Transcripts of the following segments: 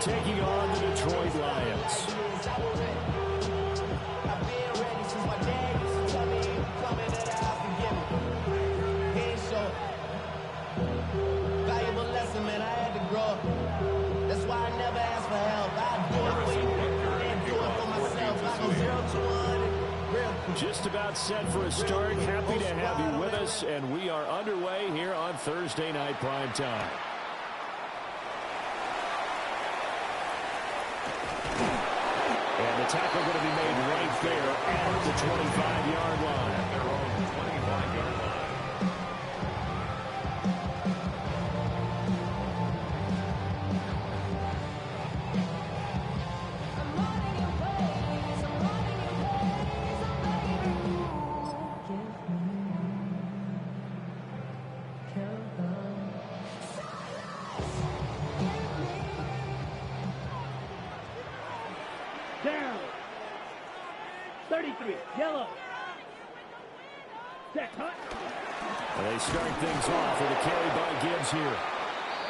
taking on the Detroit Lions. Valuable lesson, man. I had to grow. That's why I never ask for help. I do it for you and do it for myself. I go 0-1. Just about set for a start. Happy to have you with us, and we are underway here on Thursday Night Prime Time. And the tackle going to be made right there at the 25-yard line. Their own 25-yard line. Down. 33. Yellow. Set. Hut. And they start things off with a carry by Gibbs here.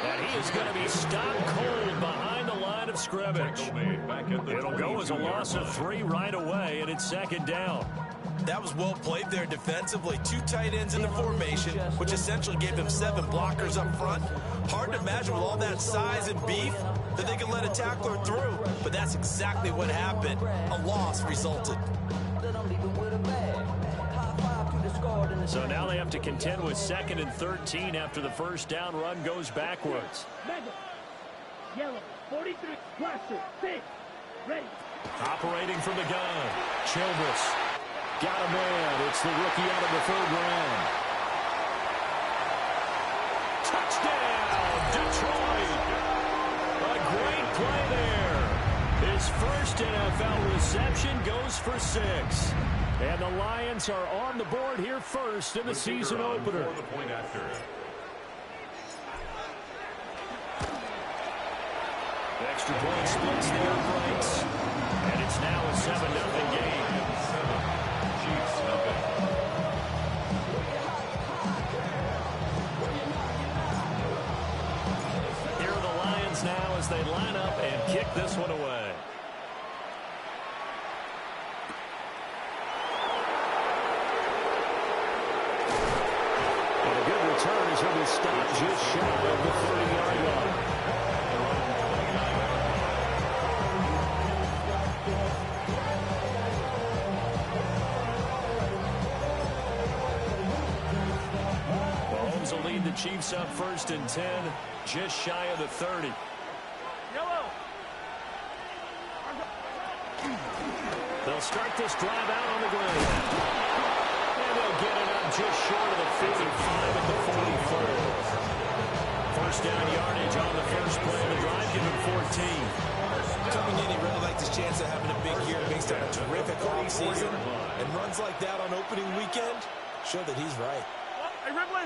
And he is going to be stopped cold behind the line of scrimmage. It'll go as a loss of 3 right away, and it's second down. That was well played there defensively. 2 tight ends in the formation, which essentially gave them 7 blockers up front. Hard to imagine with all that size and beef that they could let a tackler through. But that's exactly what happened. A loss resulted. So now they have to contend with 2nd and 13 after the first down run goes backwards. Madden. Yellow. 43. Blaster. 6. Ready. Operating from the gun. Childress. Got a man. It's the rookie out of the 3rd round. Touchdown, Detroit. A great play there. His first NFL reception goes for 6. And the Lions are on the board here first in the season opener. Extra point splits the uprights. And it's now a 7-0 game. Here are the Lions now as they line up and kick this one away. And a good return as he'll be stopped just shy of the 30-yard line. Mahomes will lead the Chiefs up 1st and 10, just shy of the 30. Yellow. They'll start this drive out on the ground. And they'll get it up just short of the 55 at the 44. First down yardage on the first play of the drive, give him 14. Coming in, he really liked his chance of having a big year based on a terrific offseason. And runs like that on opening weekend show that he's right. Hey, Ripley.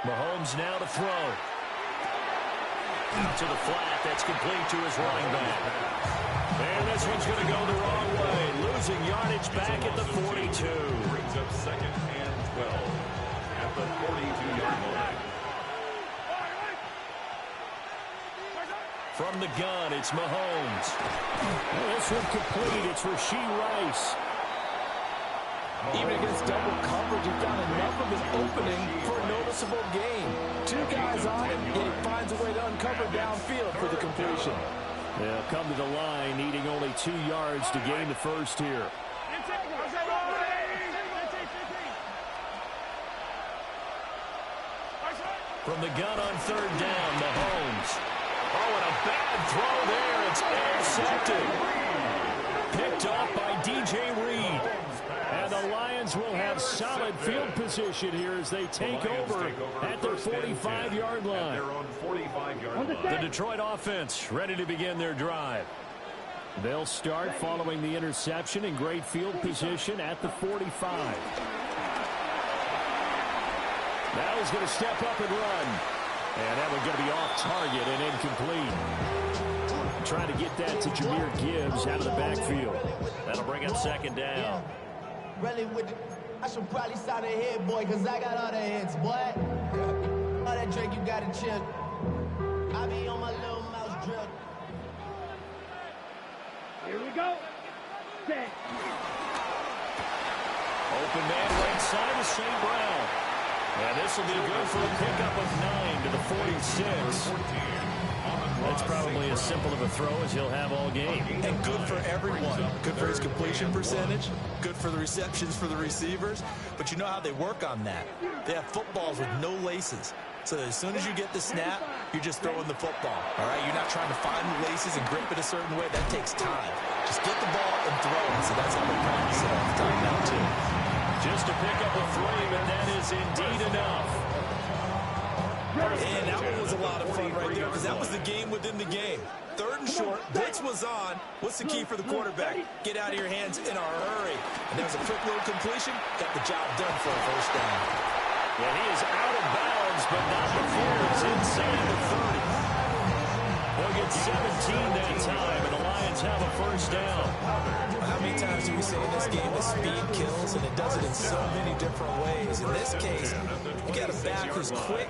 Mahomes now to throw. Out to the flat. That's complete to his running back. And this one's going to go the wrong way. Losing yardage back at the 42. Brings up 2nd and 12 at the 42-yard line. From the gun, it's Mahomes. This one complete. It's Rashee Rice. Even against double coverage, he found enough of an opening for a noticeable gain. 2 guys on him, yet he finds a way to uncover downfield for the completion. They'll come to the line, needing only 2 yards to gain the first here. From the gun on 3rd down, Mahomes. Oh, and a bad throw there. It's intercepted. Picked off by DJ Reed. And the Lions will have solid field position here as they take over at their 45-yard line. The Detroit offense ready to begin their drive. They'll start following the interception in great field position at the 45. Now he's going to step up and run. And that one's going to be off target and incomplete. Trying to get that to Jahmyr Gibbs out of the backfield. That'll bring up 2nd down. Really, I should probably sign a hit, boy, because I got all the hits, boy. All that drink, you got to chill. drill. Here we go. Set. Open man right side of St. Brown. And this will be good for a pickup of 9 to the 46. That's probably as simple of a throw as he'll have all game. And good for everyone. Good for his completion percentage. Good for the receptions for the receivers. But you know how they work on that. They have footballs with no laces. So as soon as you get the snap, you're just throwing the football. All right? You're not trying to find the laces and grip it a certain way. That takes time. Just get the ball and throw it. So that's how they practice it all the time now, too. Just to pick up a 3, but that is indeed enough. And that one was a lot of fun right there because that was the game within the game. 3rd and short, blitz was on. What's the key for the quarterback? Get out of your hands in a hurry. And there was a quick little completion. Got the job done for a first down. And he is out of bounds, but not before it's inside the 30. They'll get 17 that time, and the Lions have a first down. How many times do we say in this game that speed kills, and it does it in so many different ways? In this case, you got a back who's quick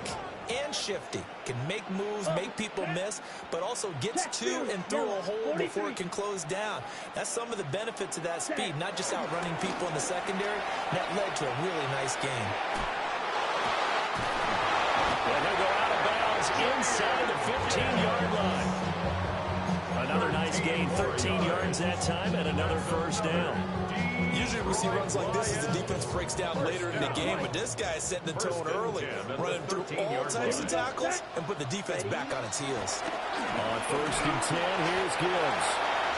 and shifty, can make moves, make people miss, but also gets to and through a hole before it can close down. That's some of the benefits of that speed, not just outrunning people in the secondary. That led to a really nice game. And he'll go out of bounds inside the 15-yard line. Another nice gain, 13 yards that time, and another first down. Usually we see runs like this as the defense breaks down later in the game, but this guy is setting the tone early, running through all types of tackles and put the defense back on its heels. On 1st and 10, here's Gibbs.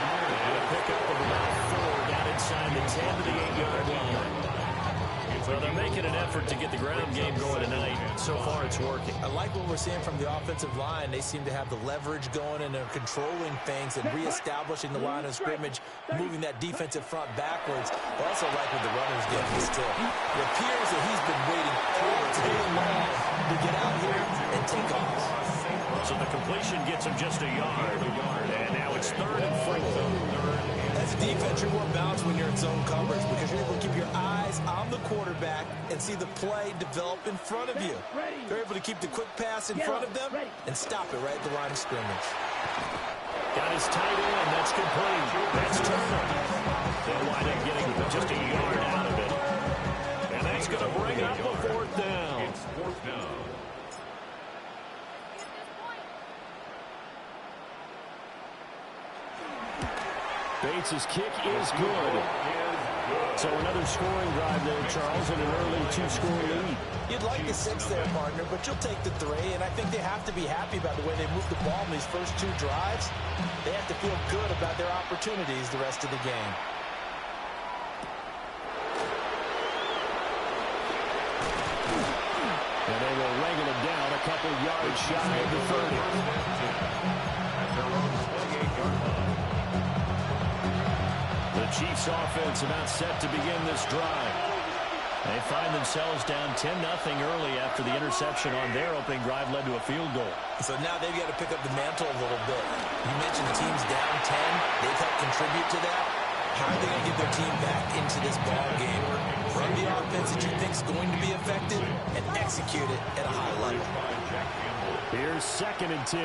And a pickup of about 4 down inside the 10 to the 8-yard line. So they're making an effort to get the ground game going tonight. So far, it's working. I like what we're seeing from the offensive line. They seem to have the leverage going, and they're controlling things and reestablishing the line of scrimmage, moving that defensive front backwards. I also like what the runner's getting this tip. It appears that he's been waiting all day long to get out here and take off. So the completion gets him just a yard. And now it's 3rd and 4. As a defense, you're more balanced when you're in zone coverage because you're able to keep your eyes on the quarterback and see the play develop in front of you. They're able to keep the quick pass in front of them and stop it right at the line of scrimmage. Got his tight end. That's complete. That's Turner. They'll wind up getting just a yard out of it. And that's going to bring up a 4th down. It's 4th down. Bates' kick is good. So another scoring drive there, Charles, and an early 2-score lead. You'd like the 6 there, partner, but you'll take the 3, and I think they have to be happy about the way they moved the ball in these first 2 drives. They have to feel good about their opportunities the rest of the game. And they will wrangle him down a couple yards shy of the 30. At their own 28-yard line. The Chiefs offense about set to begin this drive. They find themselves down 10-0 early after the interception on their opening drive led to a field goal. So now they've got to pick up the mantle a little bit. You mentioned the team's down 10. They've helped contribute to that. How are they going to get their team back into this ball game? Run the offense that you think is going to be effective and execute it at a high level. Here's 2nd and 10.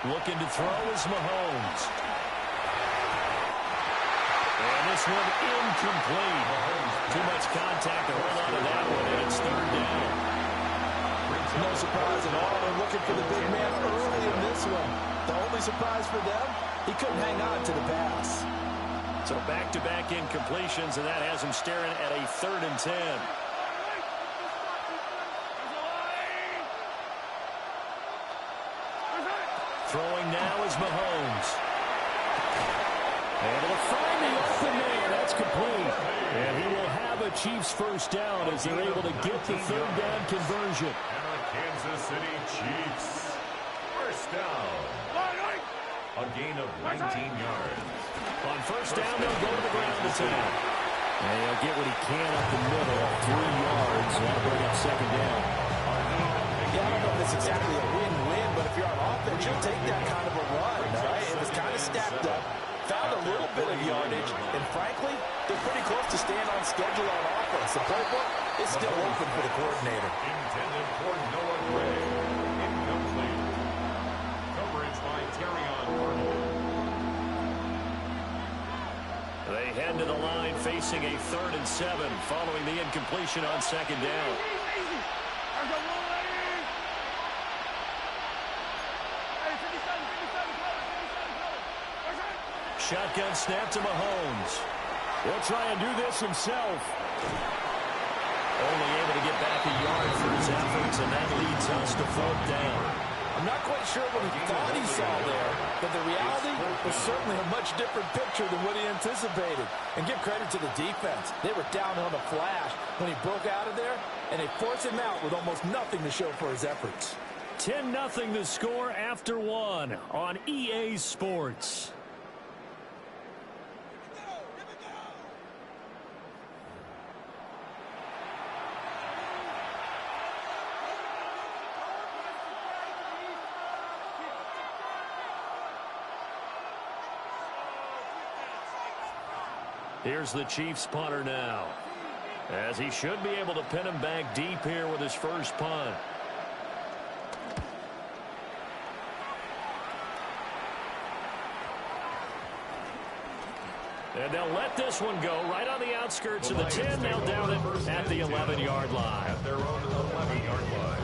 Looking to throw is Mahomes. And this one incomplete. Too much contact to hold on to that one, and it's 3rd down. No surprise at all. They're looking for the big man early in this one. The only surprise for them, he couldn't hang on to the pass. So back-to-back incompletions, and that has him staring at a 3rd and 10. Throwing now is Mahomes. Able to find the open man. That's complete. And he will have a Chiefs first down as they're able to get the 3rd down conversion. And the Kansas City Chiefs. First down. A gain of 19 yards. On first down, they'll go to the ground attack. And he'll get what he can up the middle, 3 yards. That'll bring up 2nd down. Yeah, I don't know if it's exactly a win-win, but if you're on offense, you'll take that kind of a run, right? It was kind of stacked up, found a little bit of yardage, and frankly, they're pretty close to staying on schedule on offense. The playbook, It's still open for the coordinator. Intended for Noah Gray. Incomplete. Coverage by Terrion Arnold. They head to the line facing a 3rd and 7 following the incompletion on 2nd down. Shotgun snap to Mahomes. He'll try and do this himself. Only able to get back a yard for his efforts, and that leads us to 4th down. I'm not quite sure what he thought he saw there, but the reality was certainly a much different picture than what he anticipated. And give credit to the defense. They were down on a flash when he broke out of there, and they forced him out with almost nothing to show for his efforts. 10-0 the score after 1 on EA Sports. Here's the Chiefs punter now, as he should be able to pin him back deep here with his first punt. And they'll let this one go right on the outskirts of the 10. They'll down it at the 11-yard line. At their own 11-yard line.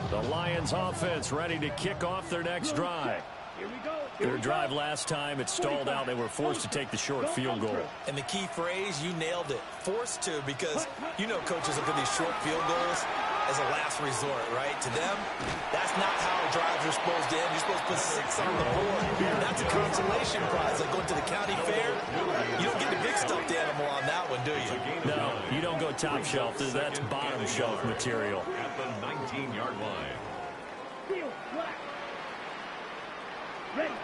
The Lions offense ready to kick off their next drive. Their drive last time, it stalled out. They were forced to take the short field goal. And the key phrase, you nailed it. Forced to, because you know coaches look at these short field goals as a last resort, right? To them, that's not how drives are supposed to end. You're supposed to put 6 on the board. That's a consolation prize. Like going to the county fair, you don't get the big stuffed animal on that one, do you? No, you don't go top shelf. That's bottom shelf material. At the 19-yard line. Ready.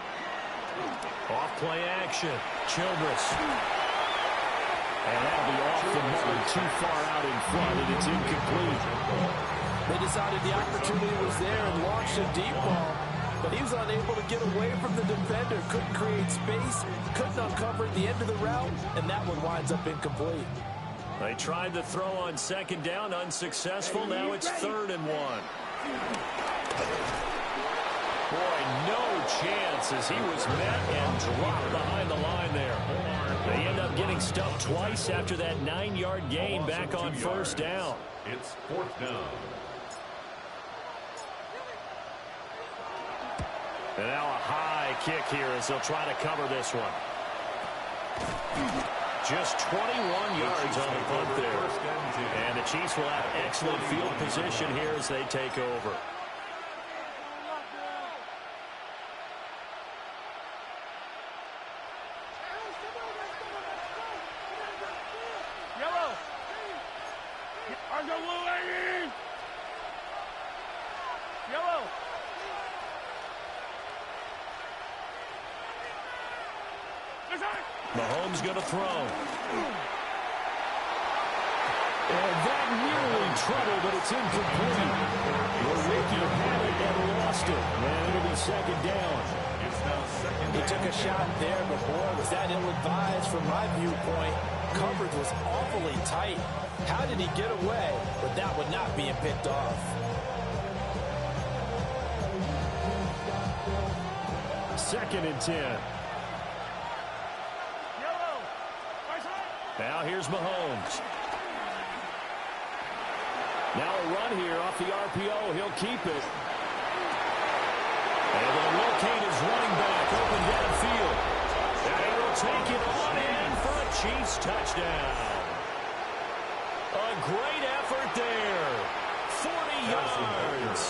Off play action. Childress. And that'll be off the mark, too far out in front, and it's incomplete. They decided the opportunity was there and launched a deep ball, but he was unable to get away from the defender. Couldn't create space, couldn't uncover at the end of the route, and that one winds up incomplete. They tried to throw on 2nd down, unsuccessful. Now it's 3rd and 1. Boy, no chance as he was met and dropped behind the line there. They end up getting stuffed twice after that 9-yard gain back on 1st down. It's 4th down. And now a high kick here as they'll try to cover this one. Just 21 yards on the punt there. And the Chiefs will have excellent field position here as they take over. Mahomes going to throw. And that nearly trouble, but it's incomplete. Ricky had it and lost it. And it'll be 2nd down. It's now 2nd. He took a shot there, but boy, was that ill-advised from my viewpoint. Coverage was awfully tight. How did he get away? But that would not being picked off. 2nd and 10. Now here's Mahomes. Now a run here off the RPO. He'll keep it. And they'll locate his running back open downfield. And he will take it on in for a Chiefs touchdown. A great effort there. 40 yards.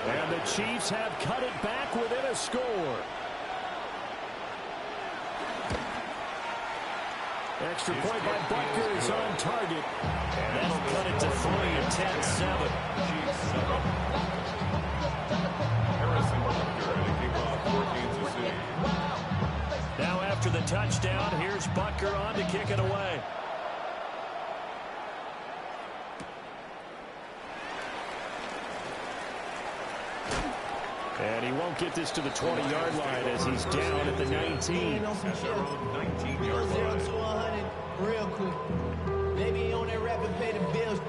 And the Chiefs have cut it back within a score. Extra point by Butker is on target. And that'll cut it to 3 and 10-7. Harrison Butker to kick off for Kansas City. Now after the touchdown, here's Butker on to kick it away. And he won't get this to the 20-yard line as he's down at the 19. On some chill. 0 to 100 real quick. Maybe on that rapid pay the bills.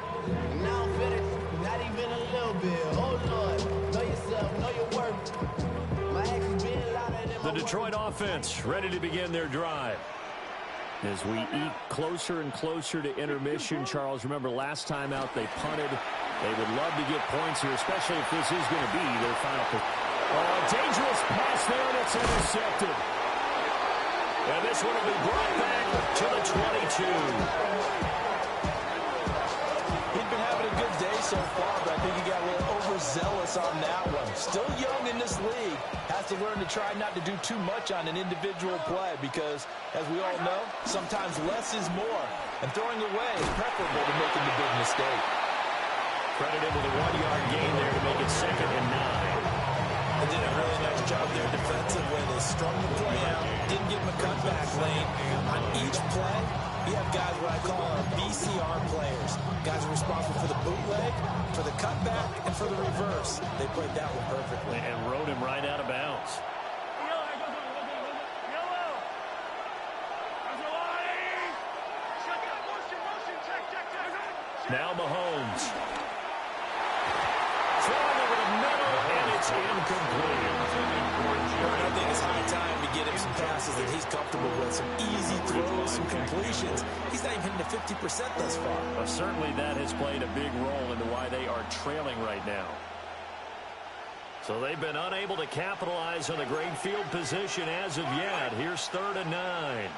Now I'm finished. Not even a little bit. Oh, Lord. Know yourself. Know your worth. My actions being louder than my The Detroit offense ready to begin their drive. As we eke closer and closer to intermission, Charles, remember last time out they punted. They would love to get points here, especially if this is going to be their final. Oh, dangerous pass there, and it's intercepted. And this one will be brought back to the 22. He'd been having a good day so far, but I think he got a little overzealous on that one. Still young in this league. Has to learn to try not to do too much on an individual play because, as we all know, sometimes less is more. And throwing away is preferable to making the big mistake. Credit him with a 1-yard gain there to make it 2nd and 9. They did a really nice job there defensively. They strung the play out, didn't give him a cutback lane. On each play, you have guys what I call our VCR players. Guys are responsible for the bootleg, for the cutback, and for the reverse. They played that one perfectly. And rode him right out of bounds. Now Mahomes. Throwing over the middle, and it's incomplete. I think it's high time to get him some passes that he's comfortable with, some easy throws, some completions. He's not even hitting to 50% thus far. Well, certainly that has played a big role into why they are trailing right now. So they've been unable to capitalize on the great field position as of yet. Here's 3rd and 9.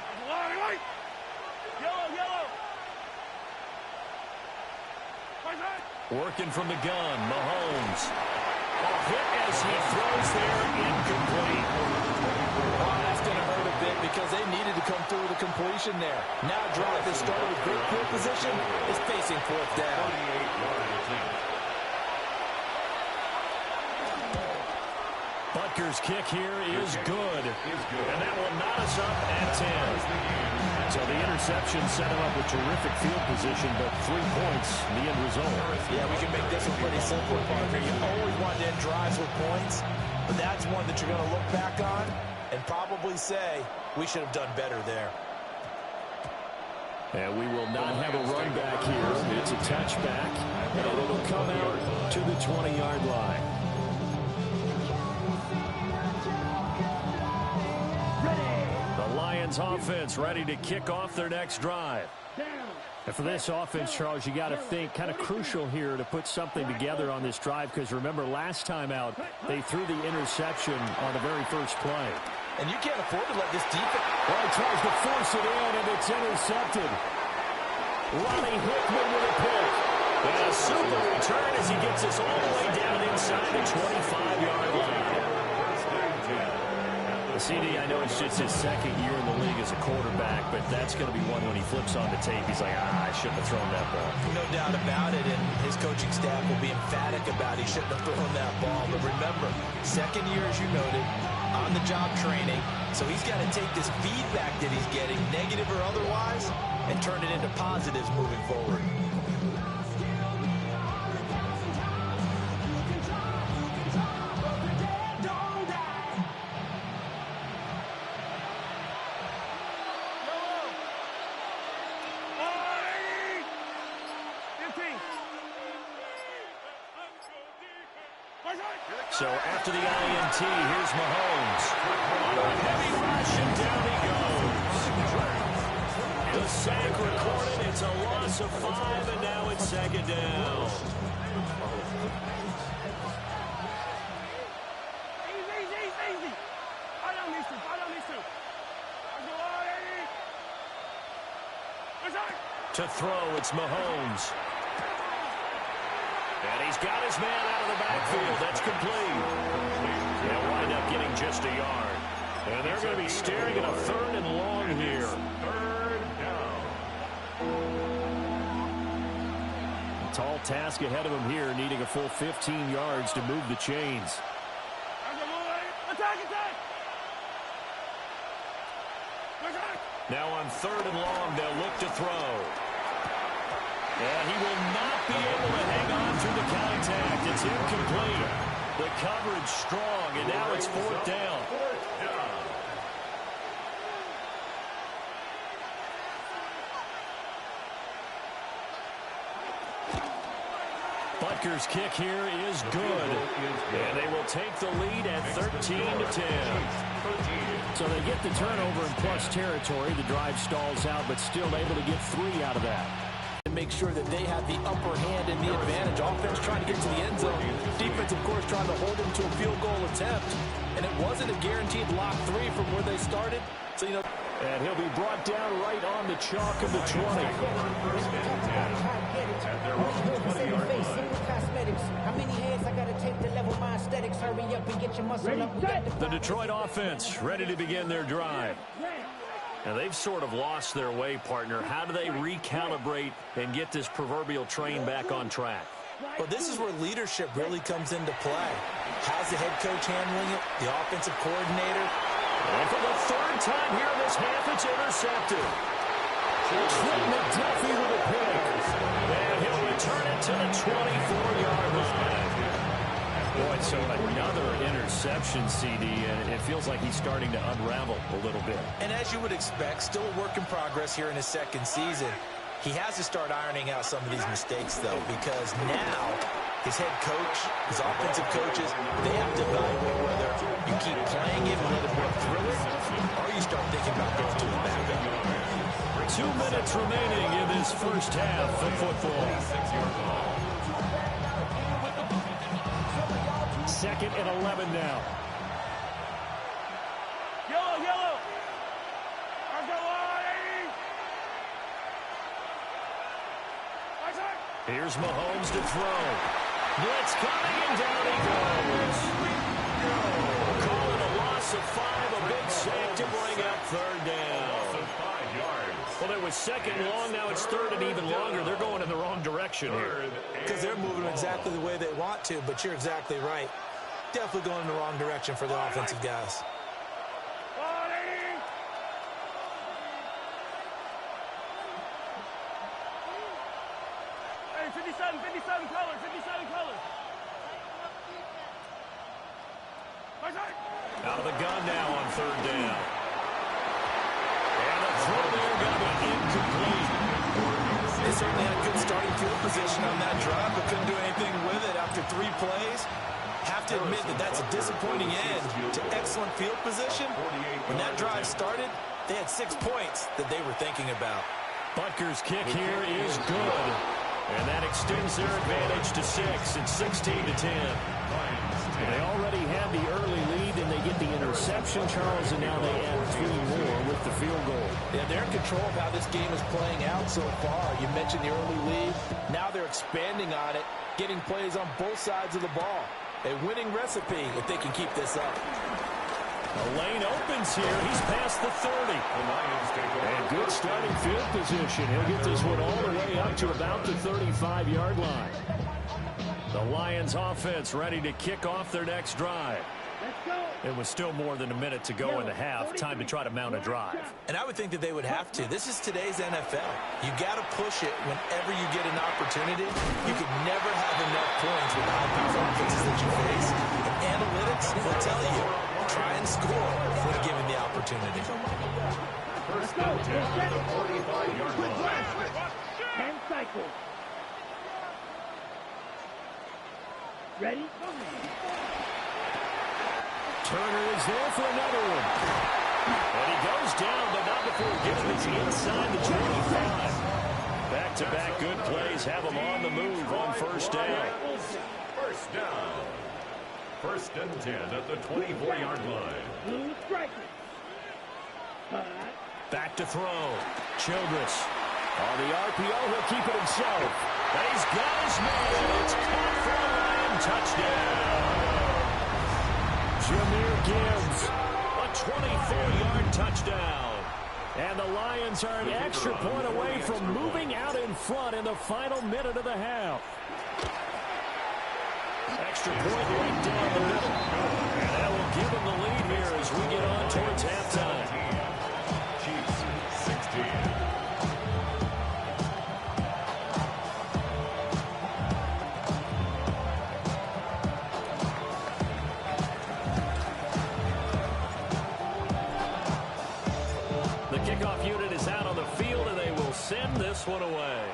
Working from the gun, Mahomes. A hit as he throws there, incomplete. Oh, that's going to hurt a bit because they needed to come through with a completion there. Now drive that started with great field position is facing 4th down. Butker's kick here is good. And that will knot us up at 10. So the interception set him up with terrific field position, but 3 points, the end result. Yeah, we can make this one pretty simple, Parker. You always want to end drives with points, but that's one that you're going to look back on and probably say, we should have done better there. And we will not have a run back here. It's a touchback, and it'll come out to the 20-yard line. Offense ready to kick off their next drive. And for this offense, Charles, you got to think kind of crucial here to put something together on this drive because remember last time out they threw the interception on the very first play. And you can't afford to let this defense. Well, he tries to force it in and it's intercepted. Ronnie Hickman with a pick. And a super return as he gets us all the way down inside the 25-yard line. CD, I know it's just his 2nd year in the league as a quarterback, but that's going to be one when he flips on the tape. He's like, I shouldn't have thrown that ball. No doubt about it, and his coaching staff will be emphatic about he shouldn't have thrown that ball. But remember, 2nd year, as you noted, on-the-job training, so he's got to take this feedback that he's getting, negative or otherwise, and turn it into positives moving forward. So after the INT, here's Mahomes. On a heavy rush, and down he goes. The sack recorded. It's a loss of 5, and now it's 2nd down. Easy. I don't need to. To throw, it's Mahomes. And he's got his man out of the backfield. That's complete. They'll wind up getting just a yard. And they're going to be staring at a 3rd and long here. 3rd down. A tall task ahead of him here, needing a full 15 yards to move the chains. Attack! Now on 3rd and long, they'll look to throw. And he will not be able to hang on through the contact. It's incomplete. The coverage strong, and now it's fourth down. Butker's kick here is good, and they will take the lead at 13-10. So they get the turnover in plus territory. The drive stalls out, but still able to get 3 out of that. And make sure that they have the upper hand and the advantage. Offense trying to get to the end zone. Defense, of course, trying to hold them to a field goal attempt. And it wasn't a guaranteed lock 3 from where they started. So, you know. And he'll be brought down right on the chalk of the 20. The Detroit offense ready to begin their drive. Now, they've sort of lost their way, partner. How do they recalibrate and get this proverbial train back on track? Well, this is where leadership really comes into play. How's the head coach handling it? The offensive coordinator? And for the third time here in this half, it's intercepted. Trent McDuffie with a pick. And he'll return it to the 24-yard line. Boy, so another interception, CD, and it feels like he's starting to unravel a little bit. And as you would expect, still a work in progress here in his second season. He has to start ironing out some of these mistakes, though, because now his head coach, his offensive coaches, they have to evaluate whether you keep playing him and let him work through it, or you start thinking about going to the backup. 2 minutes remaining in this first half of football. 2nd and 11 now. Yellow, yellow. I'll go on, 80. Here's Mahomes to throw. Blitz coming, and down he goes. Call it a loss of 5, a big sack to bring up third down. Well, it was second long, now it's third and even longer. They're going in the wrong direction here. Because they're moving exactly the way they want to, but you're exactly right. Definitely going in the wrong direction for the offensive guys. Hey, 57 colors, 57 colors. Out of the gun now on third down. And the throw there going to be incomplete. They certainly had good starting field position on that drive, but couldn't do anything with it after 3 plays. Have to admit that that's a disappointing end to excellent field position. When that drive started, they had 6 points that they were thinking about. Butker's kick here is good. And that extends their advantage to 6. It's 16-10. They already had the early lead, and they get the interception, Charles, and now they add 3 more with the field goal. Yeah, they're in control of how this game is playing out so far. You mentioned the early lead. Now they're expanding on it, getting plays on both sides of the ball. A winning recipe if they can keep this up. The lane opens here. He's past the 30. And good starting field position. He'll get this one all the way up to about the 35-yard line. The Lions offense ready to kick off their next drive. It was still more than a minute to go in the half. Time to try to mount a drive. And I would think that they would have to. This is today's NFL. You got to push it whenever you get an opportunity. You can never have enough points with the high-powered offenses that you face. And analytics will tell you, try and score when given the opportunity. First down, 45-yard line. 10 cycles. Ready? Turner is there for another one. And he goes down, but not before getting this inside the 25. Back-to-back good plays have him on the move on first down. First down. 1st and 10 at the 24-yard line. Back to throw. Childress. On the RPO, he'll keep it himself. And he's got his man. It's caught for a Lion touchdown. Jahmyr Gibbs, a 24-yard touchdown. And the Lions are an extra point away from moving out in front in the final minute of the half. Extra point right down the middle. And that will give them the lead here as we get on towards halftime. Chiefs 16. is out on the field, and they will send this one away.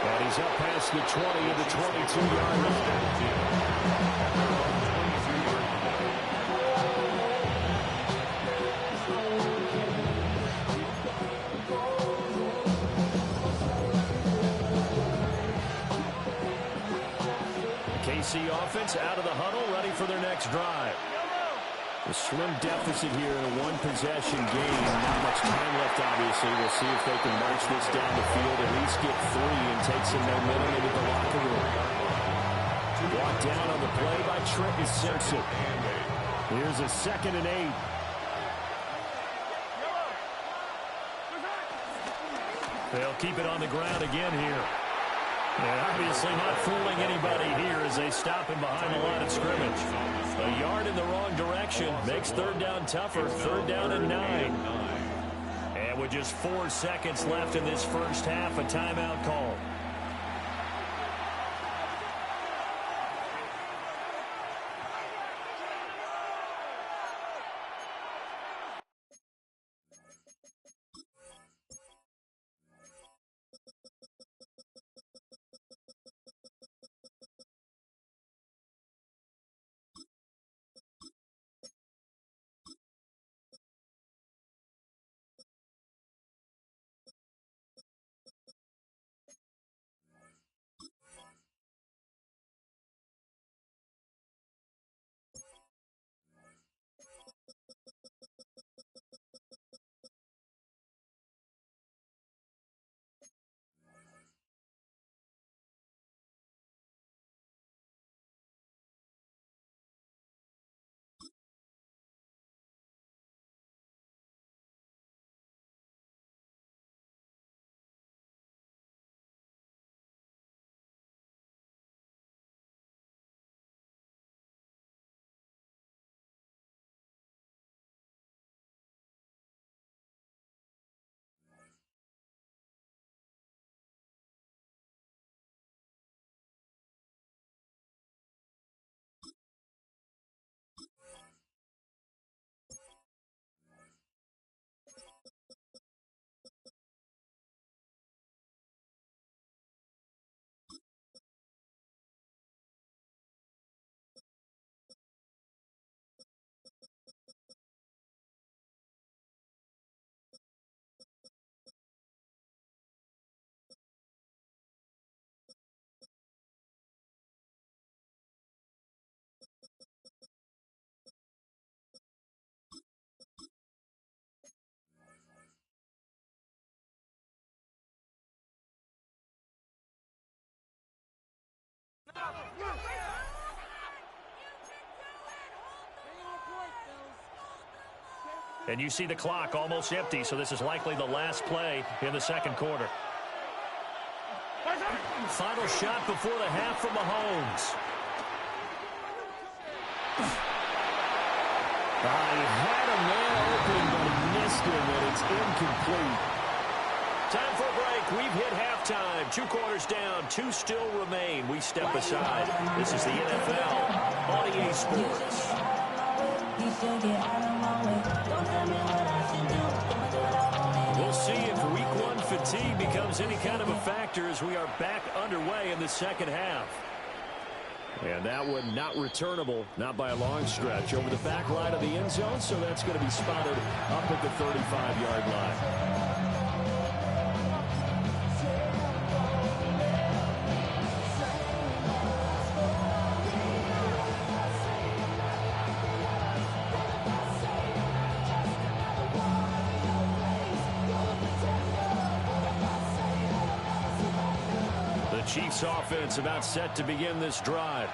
And he's up past the 20 at the 22-yard line. KC offense out of the huddle, ready for their next drive. A slim deficit here in a one-possession game. Not much time left, obviously. We'll see if they can march this down the field, at least get 3 and take some momentum into the locker room. Brought down on the play by Trenton Simpson. Here's a 2nd and 8. They'll keep it on the ground again here. And obviously not fooling anybody here as they stop him behind the line of scrimmage. A yard in the wrong direction makes 3rd down tougher. 3rd down and 9. And with just 4 seconds left in this first half, a timeout call. And you see the clock almost empty, so this is likely the last play in the second quarter. Final shot before the half from Mahomes. He had a man open, but he missed him, and it's incomplete. Time for a break. We've hit halftime. 2 quarters down. 2 still remain. We step aside. This is the NFL on EA Sports. We'll see if week 1 fatigue becomes any kind of a factor as we are back underway in the second half. And that one not returnable, not by a long stretch, over the back line of the end zone, so that's going to be spotted up at the 35-yard line. Chiefs offense about set to begin this drive.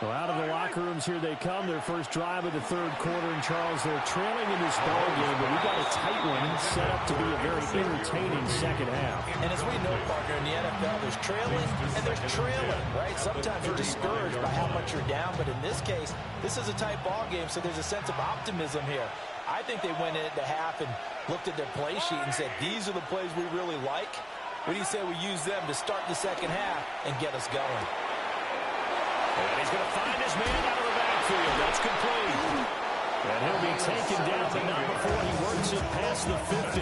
Well, out of the locker rooms here they come. Their first drive of the third quarter. And Charles, they're trailing in this ball game, but we got a tight one set up to be a very entertaining second half. And as we know, partner, in the NFL, there's trailing and there's trailing, right? Sometimes you're discouraged by how much you're down, but in this case, this is a tight ball game, so there's a sense of optimism here. I think they went into half and looked at their play sheet and said, these are the plays we really like. What do you say we use them to start the second half and get us going? And he's going to find his man out of the backfield. That's complete. And he'll be taken down, but not before he works it past the 50.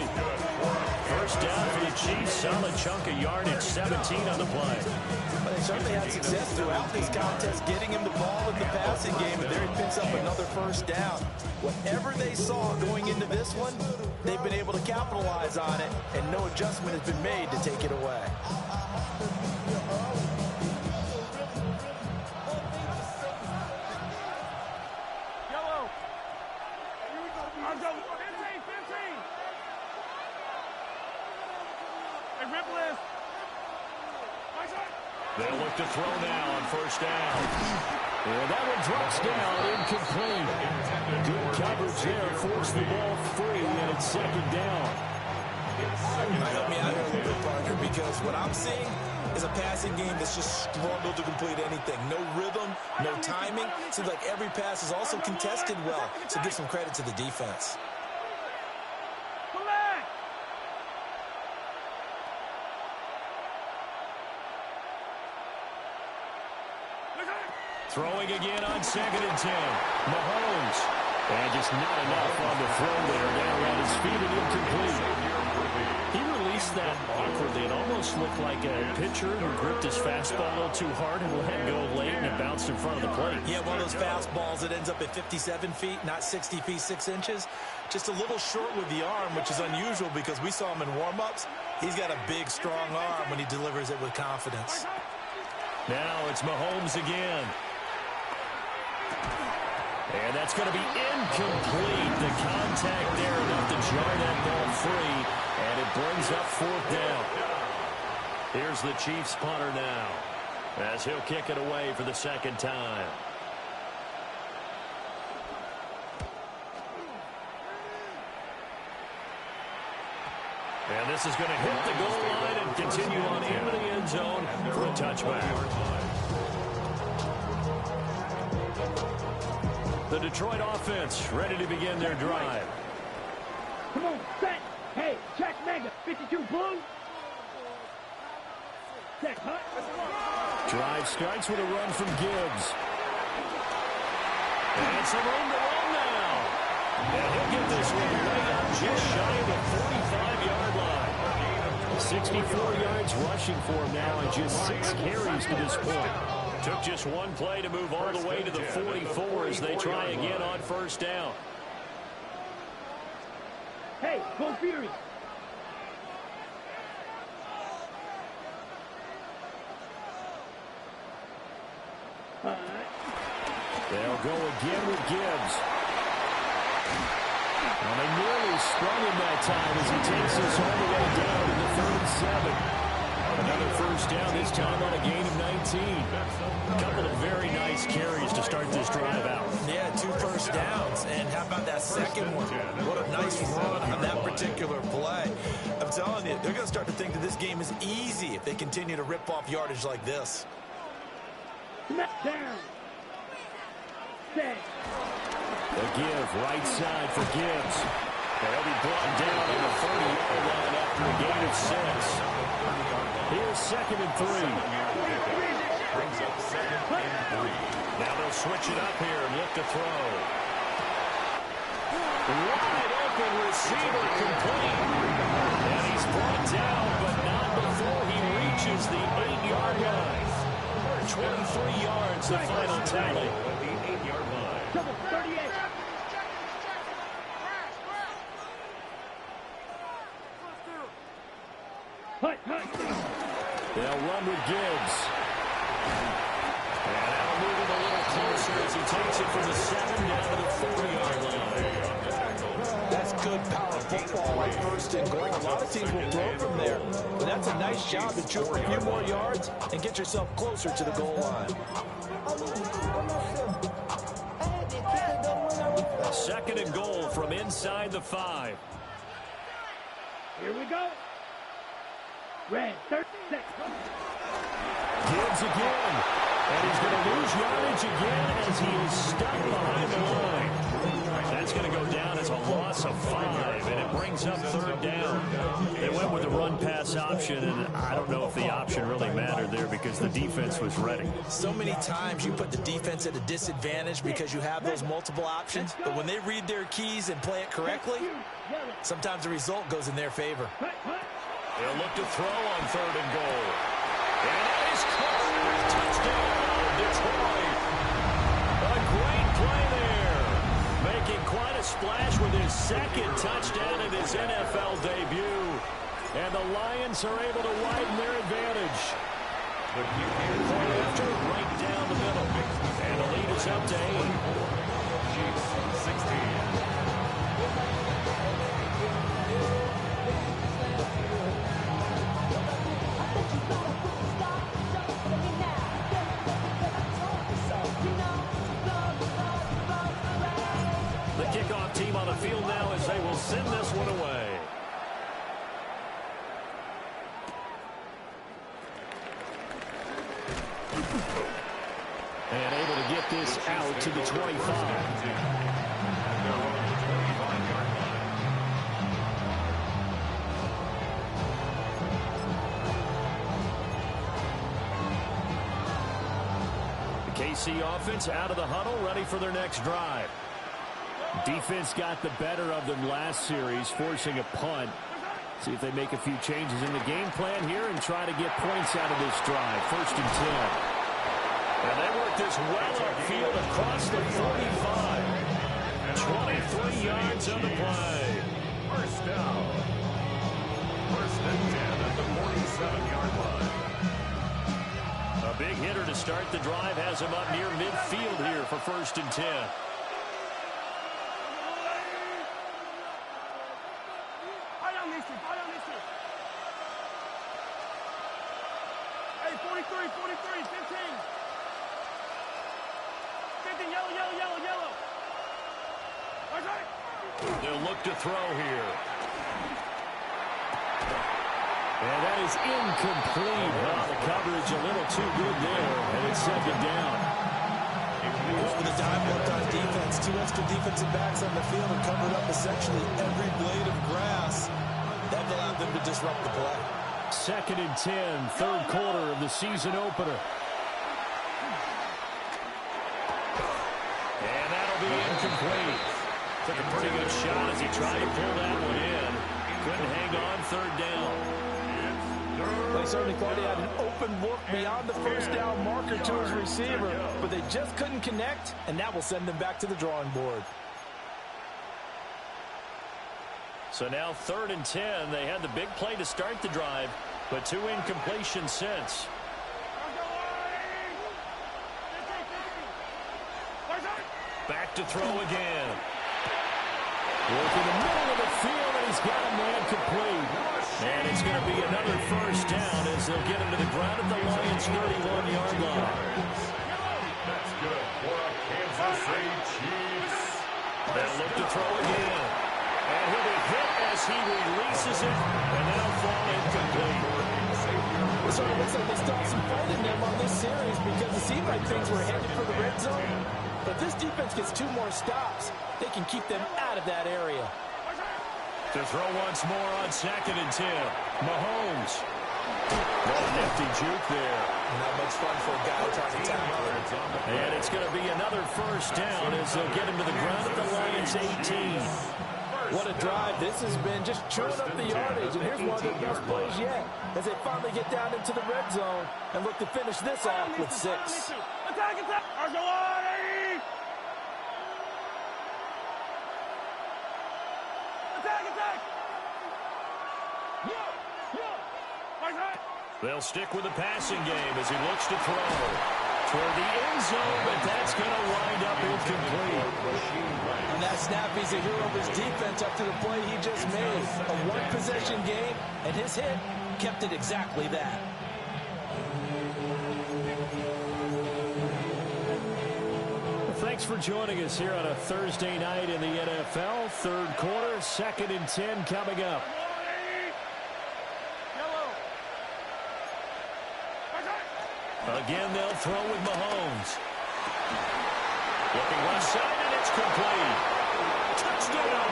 First down for the Chiefs. Solid chunk of yardage, 17 on the play. Well, they certainly had success throughout this contest, getting him the ball in the passing game, and there he picks up another first down. Whatever they saw going into this one, they've been able to capitalize on it, and no adjustment has been made to take it away. They'll look to throw now on first down. And that one drops down, incomplete. Good coverage there, forced the ball free, and it's second down. Help me out here a little bit, partner, because what I'm seeing is a passing game that's just struggled to complete anything. No rhythm, no timing. Seems like every pass is also contested well, so give some credit to the defense. Throwing again on 2nd and 10. Mahomes. And just not enough on the throw there. Down at his feet and incomplete. He released that awkwardly. It almost looked like a pitcher who gripped his fastball a little too hard and let go late, and it bounced in front of the plate. Yeah, one of those fastballs that ends up at 57 feet, not 60 feet, 6 inches. Just a little short with the arm, which is unusual because we saw him in warm-ups. He's got a big, strong arm when he delivers it with confidence. Now it's Mahomes again. And that's going to be incomplete. The contact there enough to jar that ball free, and it brings up 4th down. Here's the Chiefs punter now, as he'll kick it away for the 2nd time. And this is going to hit the goal line and continue on into the end zone for a touchback. The Detroit offense ready to begin their drive. Come on, set. Hey, check mega. 52 blue. Check hut. Drive starts with a run from Gibbs. And some room to run now. And he'll get this one way up just shy of the 45-yard line. 64 yards rushing for him now and just 6 carries to this point. Took just one play to move all the way to the 44 as they try again on first down. Hey, go Fury. They'll go again with Gibbs. Well, they nearly sprung him that time as he takes us all the way down to the 3rd and 7. Another first down, this time on a gain of 19. A couple of very nice carries to start this drive out. Yeah, 2 first downs. And how about that second one? What a nice run on that particular play. I'm telling you, they're going to start to think that this game is easy if they continue to rip off yardage like this. Down. The give, right side for Gibbs. They'll be brought down on the 30-yard line after a gain of 6. Here's 2nd and 3. Now they'll switch it up here and look to throw. Wide open receiver complete. And he's brought down, but not before he reaches the 8-yard line. 23 yards, the final tally. Double 38. Hut. They'll run with Gibbs. And now moving a little closer as he takes it from the 7 down to the 40-yard line. That's good power football like 1st and goal. A lot of teams will throw from there, but that's a nice job to chew up a few more yards and get yourself closer to the goal line. 2nd and goal from inside the 5. Here we go. Red, 36. Gibbs again. And he's going to lose yardage again as he is stuck behind the line. That's going to go down as a loss of 5, and it brings up third down. They went with the run-pass option, and I don't know if the option really mattered there because the defense was ready. So many times you put the defense at a disadvantage because you have those multiple options, but when they read their keys and play it correctly, sometimes the result goes in their favor. They'll look to throw on 3rd and goal. And that is caught. Touchdown, Detroit. A great play there. Making quite a splash with his 2nd touchdown in his NFL debut. And the Lions are able to widen their advantage. Point after, right down the middle. And the lead is up to 8. Chiefs 16. The kickoff team on the field now as they will send this one away. And able to get this out to the 25. KC offense out of the huddle, ready for their next drive. Defense got the better of them last series, forcing a punt. See if they make a few changes in the game plan here and try to get points out of this drive. 1st and 10. And they work this well upfield across the 45. 23 yards on the play. First down. 1st and 10 at the 47-yard line. A big hitter to start the drive has him up near midfield here for 1st and 10. Hey, 43, 15. 15, yellow. They'll look to throw here. And that is incomplete. Well, the coverage a little too good there, and it's 2nd down. Over the dive worked on defense. 2 extra defensive backs on the field and covered up essentially every blade of grass. That allowed them to disrupt the play. 2nd and 10, 3rd quarter of the season opener. And that'll be incomplete. Took a pretty good shot as he tried to pull that one in. Couldn't hang on 3rd down. They certainly thought he had an open look beyond the 1st down marker to his receiver, but they just couldn't connect, and that will send them back to the drawing board. So now 3rd and 10. They had the big play to start the drive, but 2 incompletions since. Back to throw again. Working the middle of the field, and he's got a man complete. And it's going to be another 1st down as they'll get him to the ground at the Lions' 31-yard line. That's good for a Kansas City Chiefs. They'll look to throw again. And he'll be hit as he releases it, and that'll fall incomplete. It sort of looks like they still have some fight in them on this series because it seemed like things were headed for the red zone. But if this defense gets 2 more stops, they can keep them out of that area. To throw once more on 2nd and 10. Mahomes. Oh, nifty juke there. Not much fun for a guy trying to tackle. And it's going to be another 1st down as they'll get him to the ground at the Lions' 18. What a drive this has been, just chewing up the yardage. And here's one of their best plays yet as they finally get down into the red zone and look to finish this off with 6. Attack! They'll stick with the passing game as he looks to throw toward the end zone, but that's going to wind up incomplete. On that snap, he's a hero of his defense up to the play he just made. A one-possession game, and his hit kept it exactly that. Thanks for joining us here on a Thursday night in the NFL. 3rd quarter, 2nd and 10 coming up. Again, they'll throw with Mahomes. Looking left side, and it's It's complete. Touchdown.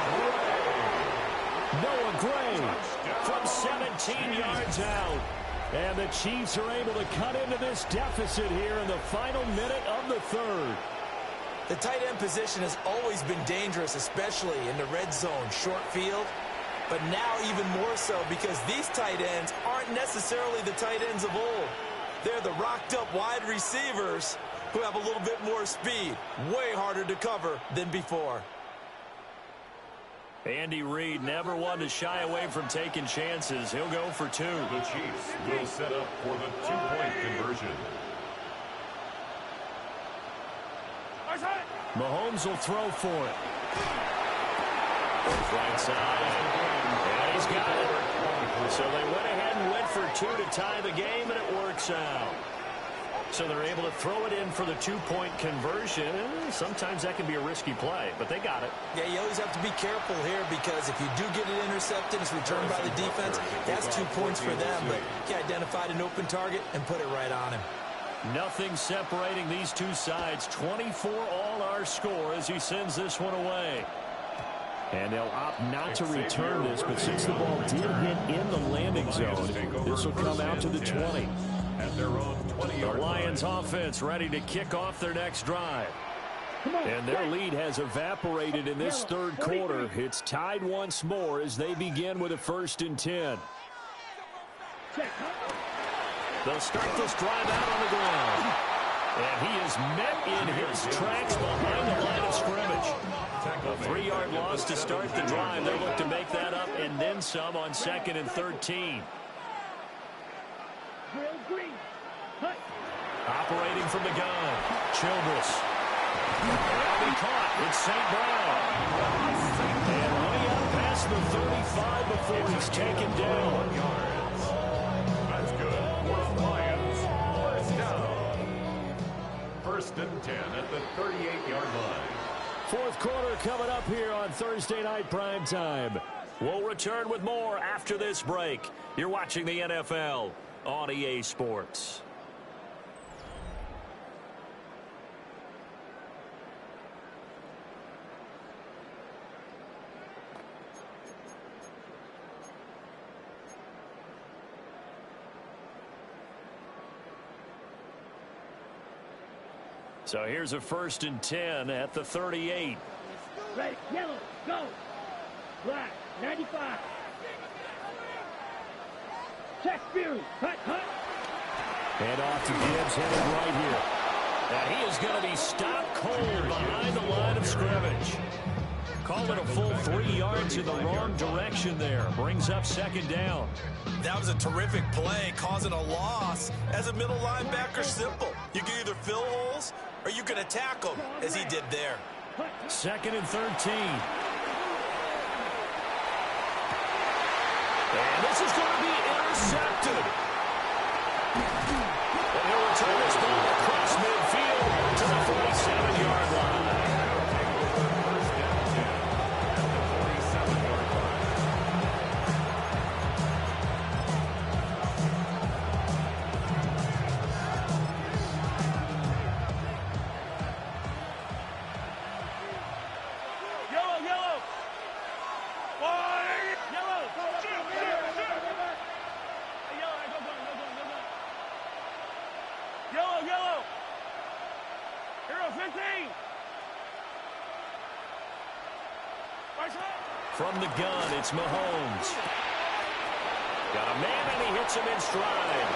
Noah Gray from 17 yards out. And the Chiefs are able to cut into this deficit here in the final minute of the third. The tight end position has always been dangerous, especially in the red zone, short field. But now even more so because these tight ends aren't necessarily the tight ends of old. They're the rocked-up wide receivers who have a little bit more speed. Way harder to cover than before. Andy Reid never one to shy away from taking chances. He'll go for two. The Chiefs will set up for the two-point conversion. Mahomes will throw for it. Right side. And he's got it. So they went ahead and went for two to tie the game, and it works out. So they're able to throw it in for the two-point conversion. Sometimes that can be a risky play, but they got it. Yeah, you always have to be careful here because if you do get it intercepted, it's returned by the defense, that's 2 points for them. But he identified an open target and put it right on him. Nothing separating these two sides. 24 all our score as he sends this one away. And they'll opt not to return this, but since the ball did hit in the landing zone, this will come out to the 20. At their own 20-yard The Lions offense ready to kick off their next drive. And their lead has evaporated in this third quarter. It's tied once more as they begin with a 1st and 10. They'll start this drive out on the ground. And he is met in his tracks behind the line of scrimmage. A 3-yard loss to start the drive. They'll look to make that up and then some on 2nd and 13. Operating from the gun, Childress. And he caught. It's St. Brown. And way up past the 35 before he's taken down. That's good. For the Lions, 1st down. 1st and 10 at the 38-yard line. Fourth quarter coming up here on Thursday Night Primetime. We'll return with more after this break. You're watching the NFL on EA Sports. So here's a 1st and 10 at the 38. Red, yellow, go. Black, 95. Check Fury, hut, hut. And off to Gibbs, headed right here. And he is going to be stopped cold behind the line of scrimmage. Called it a full 3 yards in the wrong direction there. Brings up 2nd down. That was a terrific play, causing a loss. As a middle linebacker, simple. You can either fill holes or you can attack them, as he did there. 2nd and 13. And this is going to be intercepted. And he'll return this ball across midfield to the 47-yard line. From the gun, it's Mahomes. Got a man, and he hits him in stride.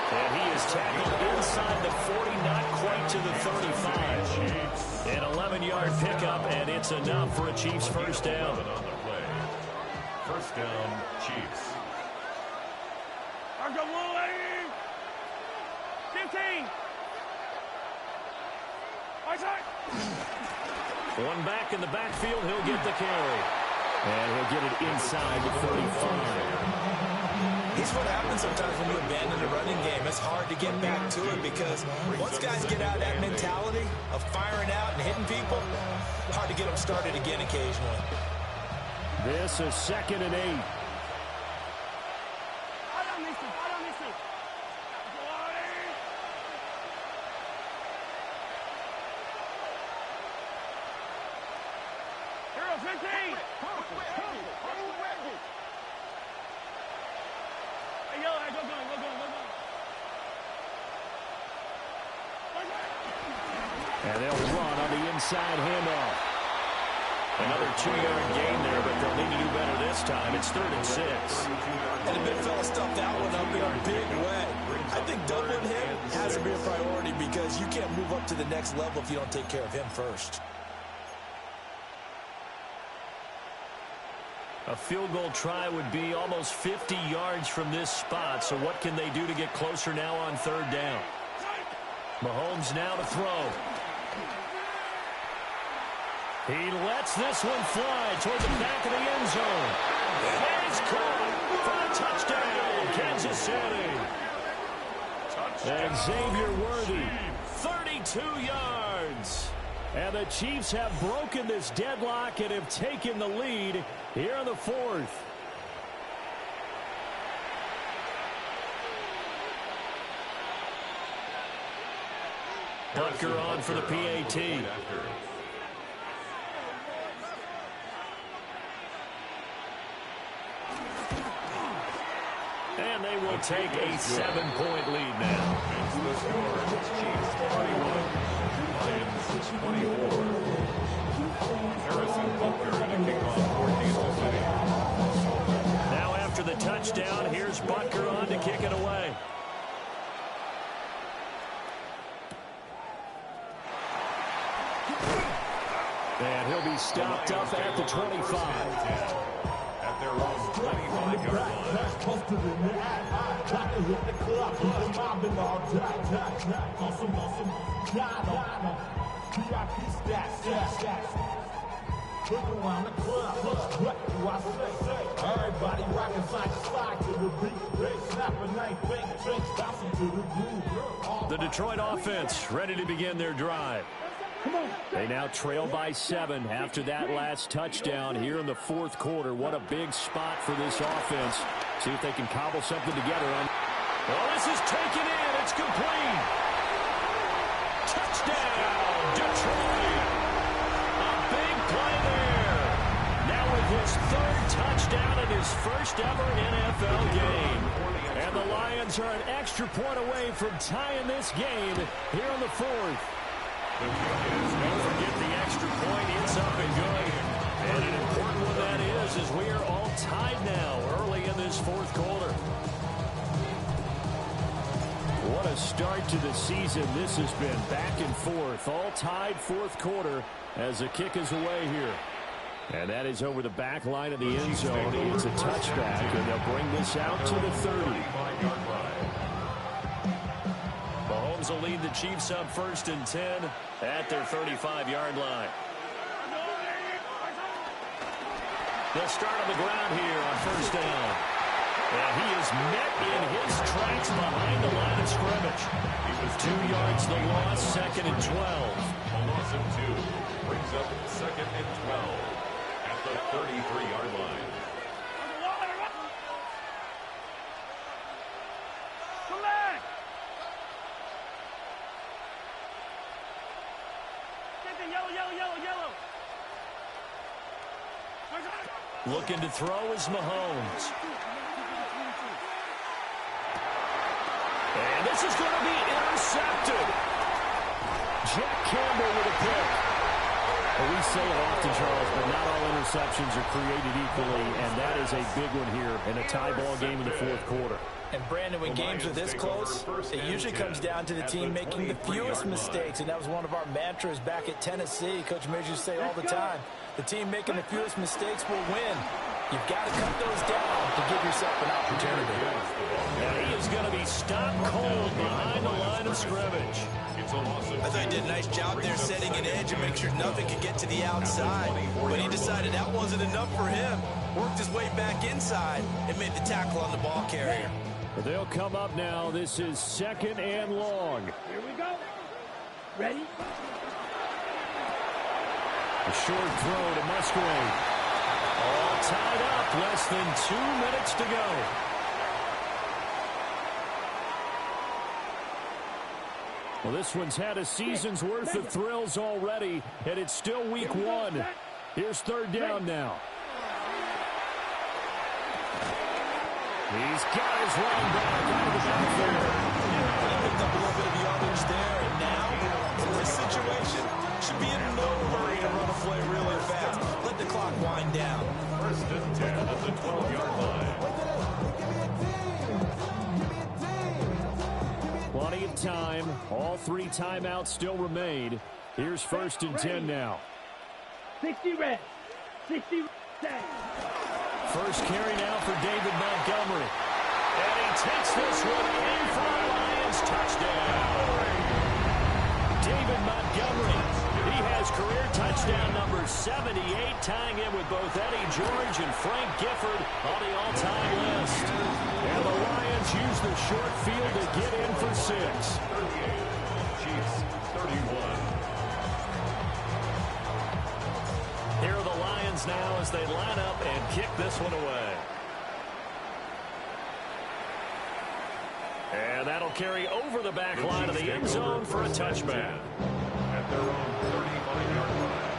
And he is tackled inside the 40, not quite to the 35. An 11-yard pickup, and it's enough for a Chiefs 1st down. On the play. 1st down, Chiefs. 15. One back in the backfield, he'll get the carry. And he'll get it inside the 35. Here's what happens sometimes when you abandon the running game. It's hard to get back to it because once guys get out of that mentality of firing out and hitting people, hard to get them started again occasionally. This is 2nd and 8. And they'll run on the inside handoff. Another 2-yard gain there, but they'll need to do better this time. It's 3rd and 6. And the big fella stuffed that one up in a big way. I think doubling him has to be a priority because you can't move up to the next level if you don't take care of him first. A field goal try would be almost 50 yards from this spot, so what can they do to get closer now on 3rd down? Mahomes now to throw. He lets this one fly toward the back of the end zone. And he's caught for a touchdown, Kansas City. And Xavier Worthy, 32 yards. And the Chiefs have broken this deadlock and have taken the lead here in the 4th. Butker on for the PAT. And they will take a 7-point lead now. The score, Chiefs 21, Lions 24. Harrison Butker to kick off for Kansas City. Now after the touchdown, here's Butker on to kick it away. And he'll be stopped up at the 25. At their own 25-yard line. The Detroit offense ready to begin their drive. They now trail by 7 after that last touchdown here in the 4th quarter. What a big spot for this offense. See if they can cobble something together. Well, this is taken in. It's complete. Touchdown, Detroit. A big play there. Now with his 3rd touchdown and his first ever NFL game. And the Lions are an extra point away from tying this game here in the 4th. Don't forget the extra point. It's up and good. And an important one that is, as we are all tied now early in this 4th quarter. What a start to the season this has been. Back and forth, all tied 4th quarter as the kick is away here. And that is over the back line of the end zone. It's a touchback, and they'll bring this out to the 30. Mahomes will lead the Chiefs up 1st and 10 at their 35-yard line. They'll start on the ground here on 1st down. And he is met in his tracks behind the line of scrimmage. He was 2 yards the loss, 2nd and 12. A loss of 2 brings up 2nd and 12 at the 33-yard line. Looking to throw is Mahomes. And this is going to be intercepted. Jack Campbell with a pick. Well, we say it often, Charles, but not all interceptions are created equally, and that is a big one here in a tie ball game in the 4th quarter. And Brandon, when games are this close, it usually comes down to the team making the fewest mistakes, and that was one of our mantras back at Tennessee. Coach Midge used to say all the time, the team making the fewest mistakes will win. You've got to cut those down to give yourself an opportunity. And he is going to be stopped cold behind the line of scrimmage. I thought he did a nice job there setting an edge and make sure nothing could get to the outside. But he decided that wasn't enough for him. Worked his way back inside and made the tackle on the ball carrier. They'll come up now. This is 2nd and long. Here we go. Ready? A short throw to Musgrave. All tied up. Less than 2 minutes to go. Well, this one's had a season's worth of thrills already, and it's still week 1. Here's third down now. He's got his running back out of the backfield. Picked up a little bit of yardage there, and now, in this situation, should be in no hurry to run a play really fast. Let the clock wind down. First and 10 at the 12-yard line. Plenty of time. All 3 timeouts still remain. Here's first and 10 now. 60 red. 60 red. First carry now for David Montgomery. And he takes this one in for a Lions touchdown. David Montgomery. He has career touchdown number 78, tying in with both Eddie George and Frank Gifford on the all-time list. And the Lions use the short field to get in for 6. 38. Chiefs 31. Here are the Lions now as they line up and kick this one away. And that'll carry over the back line of the end zone for a touchback. At their own 35-yard line.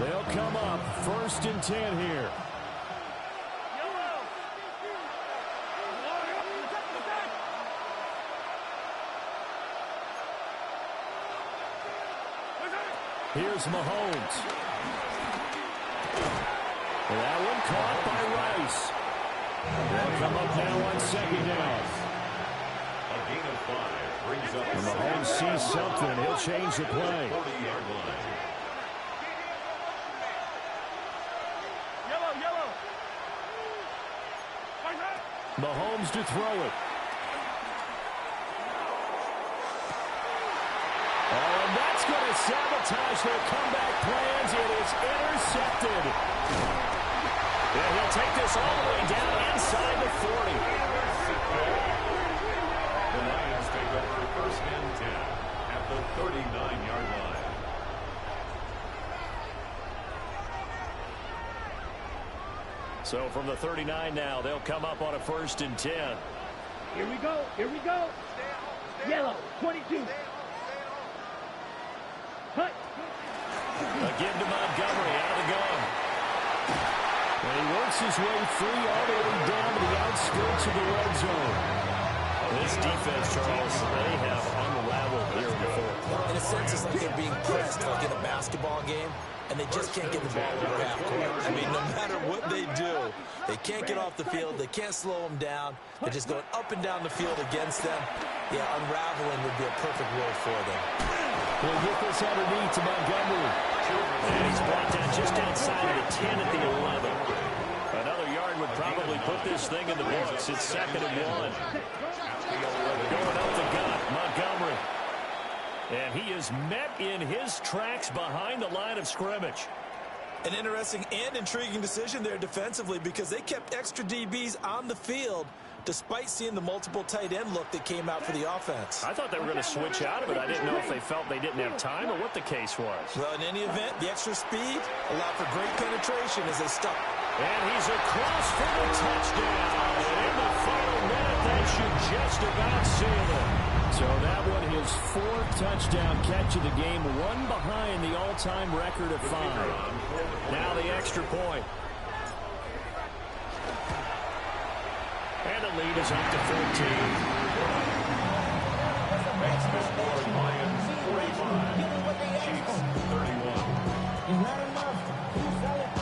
They'll come up first and 10 here. Here's Mahomes. That one caught by Rice. They'll come up now on second down. A gain of 5 brings up. When Mahomes sees something, he'll change the play. 40-yard line. Mahomes to throw it. Oh, and that's going to sabotage their comeback plans. It is intercepted. And he'll take this all the way down inside the 40. The Lions take over first and 10 at the 39-yard line. So from the 39 now, they'll come up on a first and 10. Here we go. Here we go. Yellow, 22. Cut. Again to Montgomery out of the gun. And he works his way free all the way down to the outskirts of the red zone. This defense, Charles, they have unraveled here in the fourth. In a sense, it's like they're being pressed like in a basketball game, and they just can't get the ball over half court. I mean, no matter what they do, they can't get off the field. They can't slow them down. They're just going up and down the field against them. Yeah, unraveling would be a perfect word for them. We'll get this underneath to Montgomery. And he's brought down just outside of the 10 at the 11. Another yard would probably put this thing in the books. It's second and 1. Going up the gut, Montgomery. And he is met in his tracks behind the line of scrimmage. An interesting and intriguing decision there defensively because they kept extra DBs on the field despite seeing the multiple tight end look that came out for the offense. I thought they were going to switch out of it. I didn't know if they felt they didn't have time or what the case was. Well, in any event, the extra speed allowed for great penetration as they stuck. And he's across for the touchdown. And in the final minute, that should just about seal it. So that one, his 4th touchdown catch of the game, one behind the all-time record of 5. Now the extra point. And the lead is up to 14. Makes the score Lions 45. Chiefs 31. Not enough. You sell it,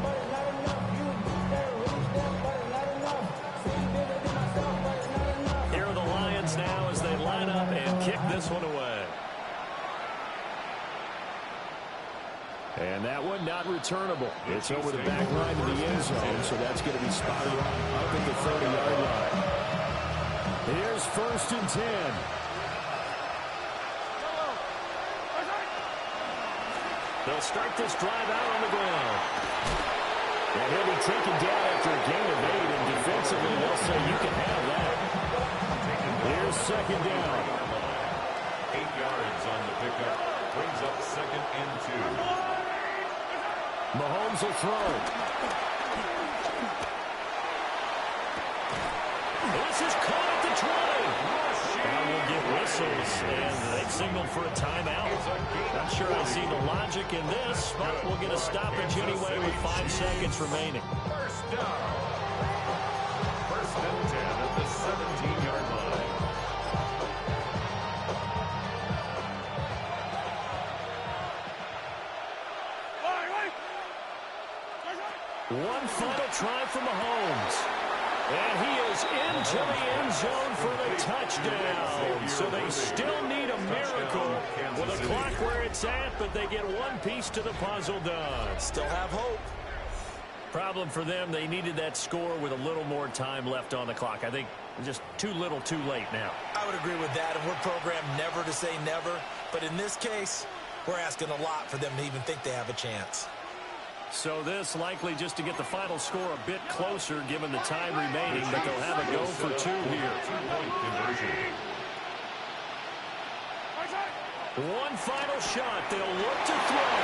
but it's not enough. You reach them, but it's not enough. See bigger than myself, but it's not enough. Here are the Lions now as they line up and kick this one away. And that one not returnable. It's over the back line of the end zone, so that's going to be spotted up at the 30-yard line. Here's first and 10. They'll start this drive out on the ground. And he'll be taken down after a gain of 8, and defensively they'll say you can have that. Here's second down. 8 yards on the pickup. Brings up second and 2. Mahomes will throw. This is caught at the 20. And we'll get whistles, and they might signal for a timeout. Not sure I see the logic in this, but we'll get a stoppage anyway with 5 seconds remaining. First down. First and 10 at the 17-yard line. One final try from Mahomes. And he is into the end zone for the touchdown. So they still need a miracle with a clock where it's at, but they get one piece to the puzzle done. Still have hope. Problem for them, they needed that score with a little more time left on the clock. I think just too little too late now. I would agree with that, and we're programmed never to say never. But in this case, we're asking a lot for them to even think they have a chance. So this likely just to get the final score a bit closer given the time remaining, but they'll have a go for 2 here. One final shot. They'll look to throw.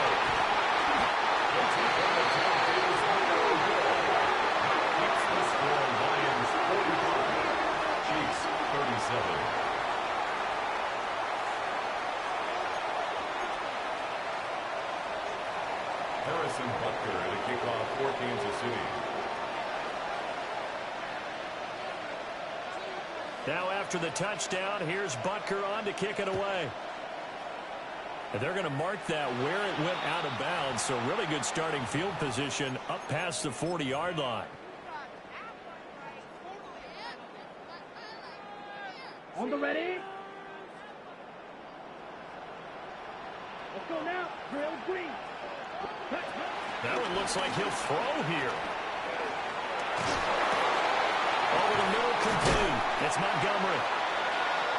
Chiefs 37. Harrison Butker at a kickoff for Kansas City. Now after the touchdown, here's Butker on to kick it away. And they're going to mark that where it went out of bounds, so really good starting field position up past the 40-yard line. On the ready. Let's go now. Drill green. That one looks like he'll throw here. Over the middle, complete. It's Montgomery.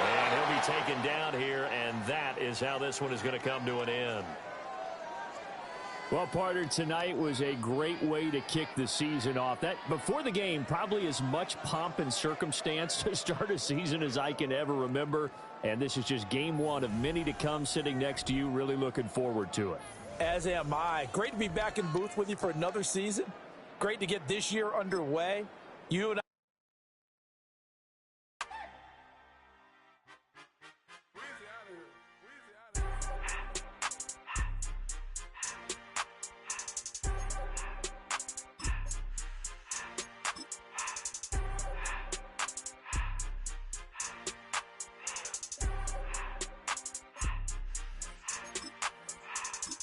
And he'll be taken down here, and that is how this one is going to come to an end. Well, partner, tonight was a great way to kick the season off. That before the game, probably as much pomp and circumstance to start a season as I can ever remember. And this is just game one of many to come sitting next to you. Really looking forward to it. As am I. Great to be back in booth with you for another season. Great to get this year underway. You and I.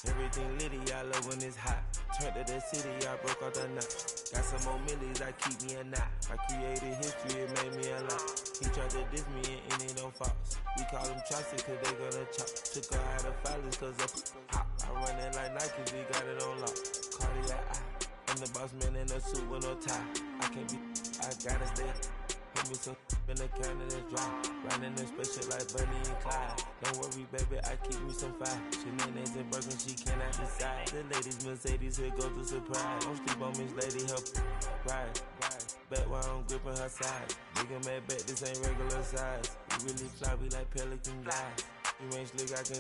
Everything litty, I love when it's hot. Turned to the city, I broke out the knot. Got some more millies, I keep me a knot. I created history, it made me a lot. He tried to diss me and it don't false. We call them chopsticks cause they gonna chop. Took her out of filers cause of pop. I run it like Nike, we got it on lock. Cardiac eye. I'm the boss man in a suit with no tie. I can't be, I gotta stay. Put me some in the counter that's dry. Riding in special like Bunny and Clyde. Don't worry, baby, I keep me some fire. Shenanigans and Birkin, she cannot decide. The ladies Mercedes, here goes the surprise. Don't sleep on Miss Lady, help ride. Bet while I'm gripping her side. Nigga mad bet, this ain't regular size. We really fly, we like Pelican guys. You ain't slick, I can